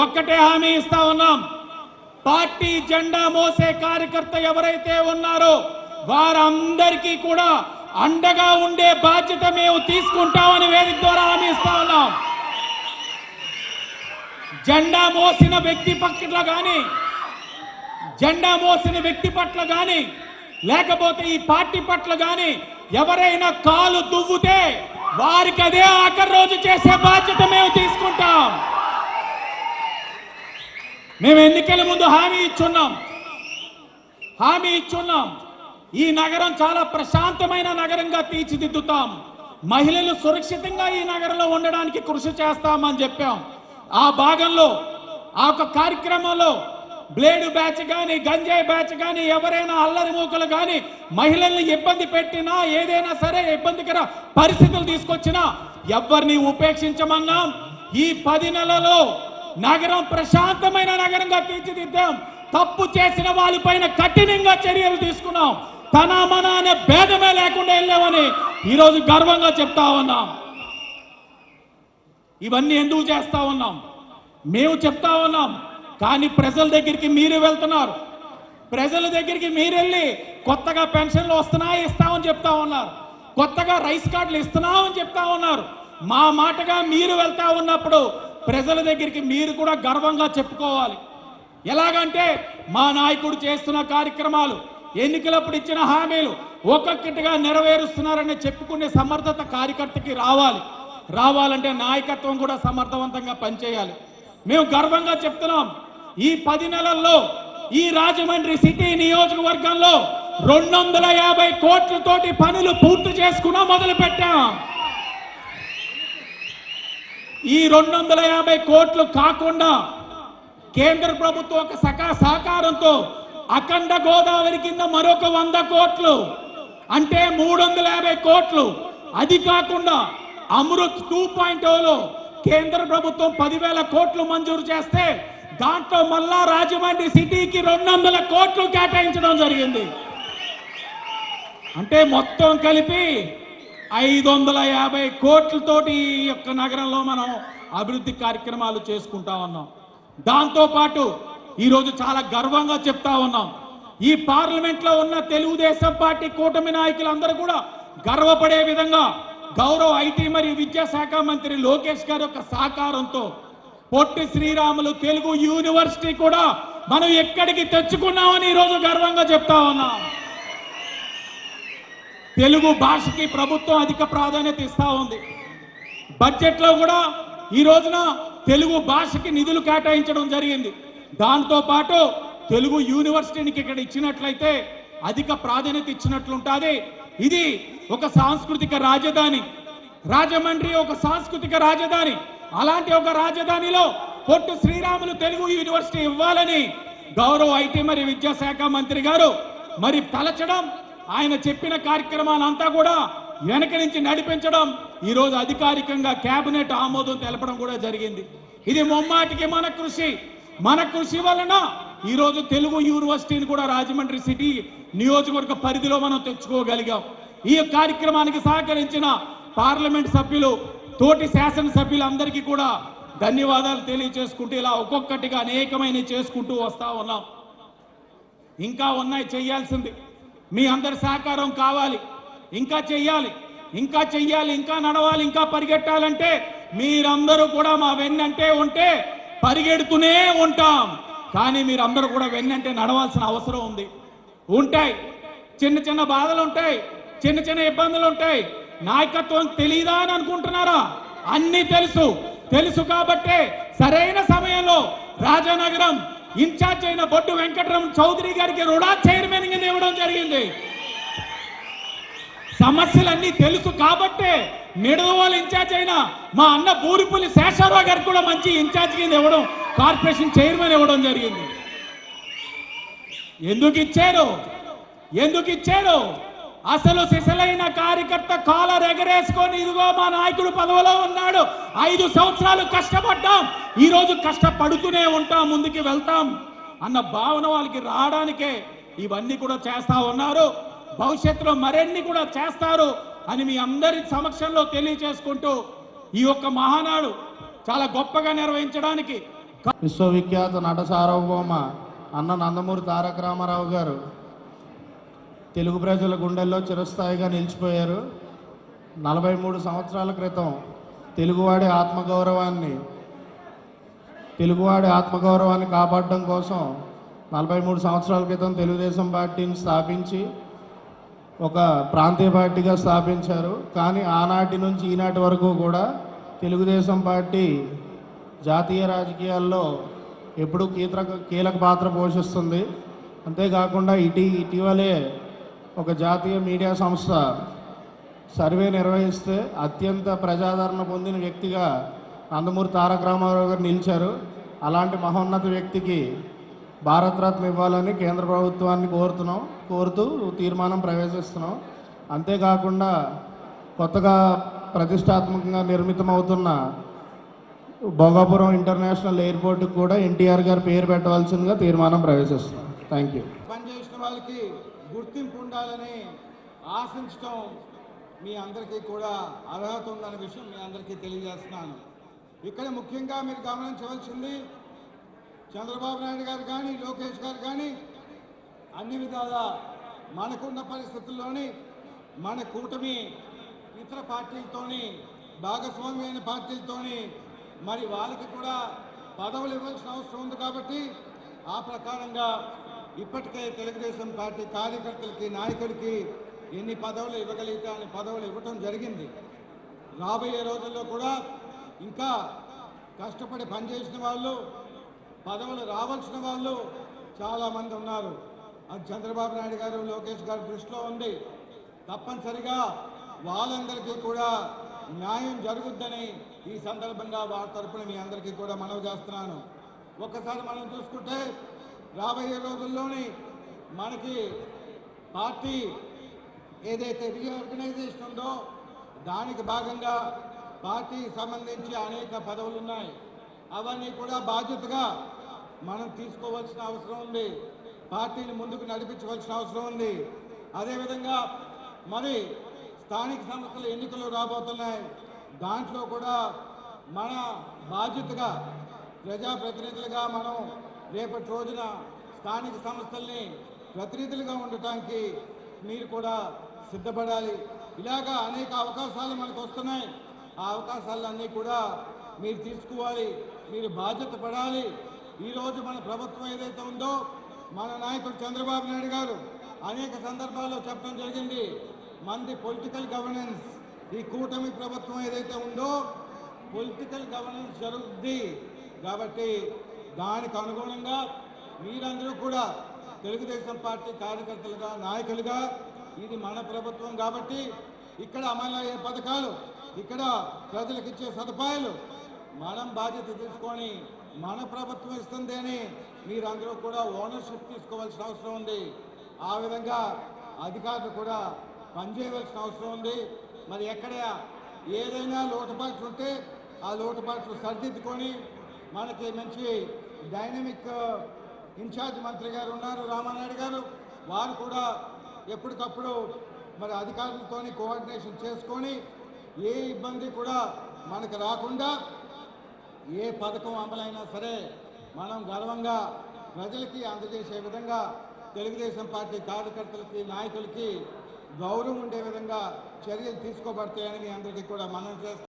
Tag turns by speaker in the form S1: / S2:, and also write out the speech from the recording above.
S1: ఒక్కటే హామీ ఇస్తా ఉన్నాం, పార్టీ జెండా మోసే కార్యకర్త ఎవరైతే ఉన్నారో వారందరికీ కూడా అండగా ఉండే బాధ్యత మేము తీసుకుంటామని వేదిక ద్వారా హామీ ఇస్తా ఉన్నాం. జెండా మోసిన వ్యక్తి పట్ల కానీ లేకపోతే ఈ పార్టీ పట్ల కానీ ఎవరైనా కాలు దువ్వుతే వారికి అదే ఆఖరి రోజు చేసే బాధ్యత మేము తీసుకుంటాం. మేము ఎన్నికల ముందు హామీ ఇచ్చున్నాం. ఈ నగరం చాలా ప్రశాంతమైన నగరంగా తీర్చిదిద్దుతాం, మహిళలు సురక్షితంగా ఈ నగరంలో ఉండడానికి కృషి చేస్తామని చెప్పాం. ఆ భాగంలో ఆ ఒక కార్యక్రమంలో బ్లేడు బ్యాచ్ కానీ గంజాయి బ్యాచ్ కానీ ఎవరైనా అల్లరి మూకలు కానీ మహిళల్ని ఇబ్బంది పెట్టినా ఏదైనా సరే ఇబ్బందికర పరిస్థితులు తీసుకొచ్చినా ఎవరిని ఉపేక్షించమన్నాం. ఈ 10 నెలల్లో నగరం ప్రశాంతమైన నగరంగా తీర్చిదిద్దాం. తప్పు చేసిన వాళ్ళపైన కఠినంగా చర్యలు తీసుకున్నాం. తన మన అనే భేదమే లేకుండా వెళ్ళామని ఈరోజు గర్వంగా చెప్తా ఉన్నాం. ఇవన్నీ ఎందుకు చేస్తా ఉన్నాం? మేము చెప్తా ఉన్నాం, కానీ ప్రజల దగ్గరికి మీరు వెళ్తున్నారు. ప్రజల దగ్గరికి మీరు వెళ్ళి కొత్తగా పెన్షన్లు వస్తున్నాయి ఇస్తామని చెప్తా ఉన్నారు, కొత్తగా రైస్ కార్డులు ఇస్తున్నామని చెప్తా ఉన్నారు. మా మాటగా మీరు వెళ్తా ఉన్నప్పుడు ప్రజల దగ్గరికి మీరు కూడా గర్వంగా చెప్పుకోవాలి. ఎలాగంటే మా నాయకుడు చేస్తున్న కార్యక్రమాలు, ఎన్నికలప్పుడు ఇచ్చిన హామీలు ఒక్కొక్కటిగా నెరవేరుస్తున్నారని చెప్పుకునే సమర్థత కార్యకర్తకి రావాలంటే నాయకత్వం కూడా సమర్థవంతంగా పనిచేయాలి. మేము గర్వంగా చెప్తున్నాం, ఈ 10 నెలల్లో ఈ రాజమండ్రి సిటీ నియోజకవర్గంలో 250 కోట్లతోటి పనులు పూర్తి చేసుకున్నా మొదలు పెట్టాం. ఈ 250 కోట్లు కాకుండా కేంద్ర ప్రభుత్వం ఒక సహకారంతో అఖండ గోదావరి కింద మరొక 100 కోట్లు అంటే 350 కోట్లు. అది కాకుండా అమృత్ 2.0లో కేంద్ర ప్రభుత్వం 10,000 కోట్లు మంజూరు చేస్తే దాంట్లో మళ్ళా రాజమండ్రి సిటీకి 200 కోట్లు కేటాయించడం జరిగింది. అంటే మొత్తం కలిపి 550 కోట్లతోటి ఈ యొక్క నగరంలో మనం అభివృద్ధి కార్యక్రమాలు చేసుకుంటా ఉన్నాం. దాంతోపాటు ఈరోజు చాలా గర్వంగా చెప్తా ఉన్నాం, ఈ పార్లమెంట్లో ఉన్న తెలుగుదేశం పార్టీ కూటమి నాయకులందరూ కూడా గర్వపడే విధంగా గౌరవ ఐటీ మరియు విద్యాశాఖ మంత్రి లోకేష్ గారి యొక్క సహకారంతో పొట్టి శ్రీరాములు తెలుగు యూనివర్సిటీ కూడా మనం ఎక్కడికి తెచ్చుకున్నామని ఈరోజు గర్వంగా చెప్తా ఉన్నాం. తెలుగు భాషకి ప్రభుత్వం అధిక ప్రాధాన్యత ఇస్తా ఉంది. బడ్జెట్లో కూడా ఈ రోజున తెలుగు భాషకి నిధులు కేటాయించడం జరిగింది. దాంతో పాటు తెలుగు యూనివర్సిటీకి ఇక్కడ ఇచ్చినట్లయితే అధిక ప్రాధాన్యత ఇచ్చినట్లుంటుంది. ఇది ఒక సాంస్కృతిక రాజధాని, రాజమండ్రి ఒక సాంస్కృతిక రాజధాని. అలాంటి ఒక రాజధానిలో పొట్టి శ్రీరాములు తెలుగు యూనివర్సిటీ ఇవ్వాలని గౌరవ ఐటీ మరియు విద్యాశాఖ మంత్రి గారు మరి తలచడం, ఆయన చెప్పిన కార్యక్రమాలంతా కూడా వెనక నుంచి నడిపించడం, ఈరోజు అధికారికంగా కేబినెట్ ఆమోదం తెలపడం కూడా జరిగింది. ఇది ముమ్మాటికి మన కృషి వలన ఈరోజు తెలుగు యూనివర్సిటీని కూడా రాజమండ్రి సిటీ నియోజకవర్గ పరిధిలో మనం తెచ్చుకోగలిగాం. ఈ కార్యక్రమానికి సహకరించిన పార్లమెంట్ సభ్యులు, తోటి శాసనసభ్యులందరికీ కూడా ధన్యవాదాలు తెలియజేసుకుంటూ ఇలా ఒక్కొక్కటిగా అనేకమైన చేసుకుంటూ వస్తా ఉన్నాం. ఇంకా ఉన్నాయి చేయాల్సింది, మీ అందరి సహకారం కావాలి. ఇంకా చెయ్యాలి, ఇంకా నడవాలి, ఇంకా పరిగెట్టాలంటే మీరందరూ కూడా మా వెన్నంటే ఉంటే పరిగెడుతూనే ఉంటాం. కానీ మీరందరూ కూడా వెన్నంటే నడవాల్సిన అవసరం ఉంది. చిన్న చిన్న బాధలు ఉంటాయి, చిన్న ఇబ్బందులు ఉంటాయి. నాయకత్వం తెలియదా అని అనుకుంటున్నారా? అన్నీ తెలుసు కాబట్టే సరైన సమయంలో రాజానగరం ఇన్ఛార్జ్ అయిన బొడ్డు వెంకటరమణ చౌదరి గారికి రుడా చైర్మన్ గా ఇవ్వడం జరిగింది. సమస్యలన్నీ తెలుసు కాబట్టే నిడదవోలు ఇన్ఛార్జ్ అయిన మా అన్న బూరిపుల్లి శేషారావు గారికి కూడా మంచి ఇన్ఛార్జ్ కింద ఇవ్వడం, కార్పొరేషన్ చైర్మన్ ఇవ్వడం జరిగింది. ఎందుకు ఇచ్చారు? అసలు సిసలైన కార్యకర్త కాలర్ ఎగరేసుకొని ఇదిగో మా నాయకుడు పదవిలో ఉన్నాడు, 5 సంవత్సరాలు కష్టపడ్డాం, ఈ రోజు కష్టపడుతూనే ఉంటాం, ముందుకు వెళ్తాం అన్న భావన వాళ్ళకి రావడానికే ఇవన్నీ కూడా చేస్తా ఉన్నారు. భవిష్యత్తులో మరిన్ని కూడా చేస్తారు అని మీ అందరి సమక్షంలో తెలియజేసుకుంటూ ఈ యొక్క మహానాడు చాలా గొప్పగా నిర్వహించడానికి
S2: విశ్వవిఖ్యాత నట సార్వభౌమ అన్న నందమూరి తారక రామారావు గారు తెలుగు ప్రజల గుండెల్లో చిరస్థాయిగా నిలిచిపోయారు. 43 సంవత్సరాల క్రితం తెలుగువాడి ఆత్మగౌరవాన్ని కాపాడడం కోసం 43 సంవత్సరాల క్రితం తెలుగుదేశం పార్టీని స్థాపించి ఒక ప్రాంతీయ పార్టీగా స్థాపించారు. కానీ ఆనాటి నుంచి ఈనాటి వరకు కూడా తెలుగుదేశం పార్టీ జాతీయ రాజకీయాల్లో ఎప్పుడూ కీలక పాత్ర పోషిస్తుంది. అంతేకాకుండా ఇటీవలే ఒక జాతీయ మీడియా సంస్థ సర్వే నిర్వహిస్తే అత్యంత ప్రజాదరణ పొందిన వ్యక్తిగా నందమూరి తారక రామారావు గారు నిలిచారు. అలాంటి మహోన్నత వ్యక్తికి భారతరత్న ఇవ్వాలని కేంద్ర ప్రభుత్వాన్ని కోరుతూ తీర్మానం ప్రవేశిస్తున్నాం. అంతేకాకుండా కొత్తగా ప్రతిష్టాత్మకంగా నిర్మితమవుతున్న భోగాపురం ఇంటర్నేషనల్ ఎయిర్పోర్ట్కి కూడా ఎన్టీఆర్ గారి పేరు పెట్టవలసిందిగా తీర్మానం ప్రవేశిస్తున్నాం. Thank you.
S3: పనిచేసిన వాళ్ళకి గుర్తింపు ఉండాలని ఆశించడం మీ అందరికీ కూడా అర్హత ఉందనే విషయం మీ అందరికీ తెలియజేస్తున్నాను. ఇక్కడ ముఖ్యంగా మీరు గమనించవలసింది చంద్రబాబు నాయుడు గారు కానీ లోకేష్ గారు కానీ అన్ని విధాలా మనకున్న పరిస్థితుల్లోని మన కూటమి ఇతర పార్టీలతోని భాగస్వామ్యమైన పార్టీలతోని మరి వాళ్ళకి కూడా పదవులు ఇవ్వాల్సిన అవసరం ఉంది. కాబట్టి ఆ ప్రకారంగా ఇప్పటికే తెలుగుదేశం పార్టీ కార్యకర్తలకి నాయకులకి ఎన్ని పదవులు ఇవ్వగలిగితే అన్ని పదవులు ఇవ్వటం జరిగింది. రాబోయే రోజుల్లో కూడా ఇంకా కష్టపడి పనిచేసిన వాళ్ళు పదవులు రావాల్సిన వాళ్ళు చాలామంది ఉన్నారు. అది చంద్రబాబు నాయుడు గారు లోకేష్ గారి దృష్టిలో ఉంది. తప్పనిసరిగా వాళ్ళందరికీ కూడా న్యాయం జరుగుద్దని ఈ సందర్భంగా వారి తరఫున మీ అందరికీ కూడా మనవి చేస్తున్నాను. ఒక్కసారి మనం చూసుకుంటే రాబోయే రోజుల్లోని మనకి పార్టీ ఏదైతే రీఆర్గనైజేషన్ ఉందో దానికి భాగంగా పార్టీకి సంబంధించి అనేక పదవులు ఉన్నాయి. అవన్నీ కూడా బాధ్యతగా మనం తీసుకోవాల్సిన అవసరం ఉంది. పార్టీని ముందుకు నడిపించవలసిన అవసరం ఉంది. అదేవిధంగా మరి స్థానిక సంస్థల ఎన్నికలు రాబోతున్నాయి. దాంట్లో కూడా మన బాధ్యతగా ప్రజాప్రతినిధులుగా మనం రేపటి రోజున స్థానిక సంస్థల్ని ప్రతినిధులుగా ఉండటానికి మీరు కూడా సిద్ధపడాలి. ఇలాగా అనేక అవకాశాలు మనకు వస్తున్నాయి. ఆ అవకాశాలన్నీ కూడా మీరు తీసుకోవాలి, మీరు బాధ్యత పడాలి. ఈరోజు మన ప్రభుత్వం ఏదైతే ఉందో మన నాయకుడు చంద్రబాబు నాయుడు గారు అనేక సందర్భాల్లో చెప్పడం జరిగింది. మనది పొలిటికల్ గవర్నెన్స్. ఈ కూటమి ప్రభుత్వం ఏదైతే ఉందో పొలిటికల్ గవర్నెన్స్ జరుగుద్ది. కాబట్టి దానికి అనుగుణంగా మీరందరూ కూడా తెలుగుదేశం పార్టీ కార్యకర్తలుగా నాయకులుగా ఇది మన ప్రభుత్వం కాబట్టి ఇక్కడ అమలయ్యే పథకాలు, ఇక్కడ ప్రజలకు ఇచ్చే సదుపాయాలు మనం బాధ్యత తీసుకొని మన ప్రభుత్వం ఇస్తుంది అని మీరందరూ కూడా ఓనర్షిప్ తీసుకోవాల్సిన అవసరం ఉంది. ఆ విధంగా అధికారులు కూడా పనిచేయవలసిన అవసరం ఉంది. మరి ఎక్కడ ఏదైనా లోటుపాట్లు ఉంటే ఆ లోటుపాట్లు సరిదిద్దుకొని మనకి మంచి డైనమిక్ ఇన్ఛార్జ్ మంత్రి గారు ఉన్నారు రామానాయుడు గారు. వారు కూడా ఎప్పటికప్పుడు మరి అధికారులతో కోఆర్డినేషన్ చేసుకొని ఏ ఇబ్బంది కూడా మనకు రాకుండా ఏ పథకం అమలైనా సరే మనం గర్వంగా ప్రజలకి అందజేసే విధంగా తెలుగుదేశం పార్టీ కార్యకర్తలకి నాయకులకి గౌరవం ఉండే విధంగా చర్యలు తీసుకోబడతాయని మీ అందరికీ కూడా మనం చేస్తాం.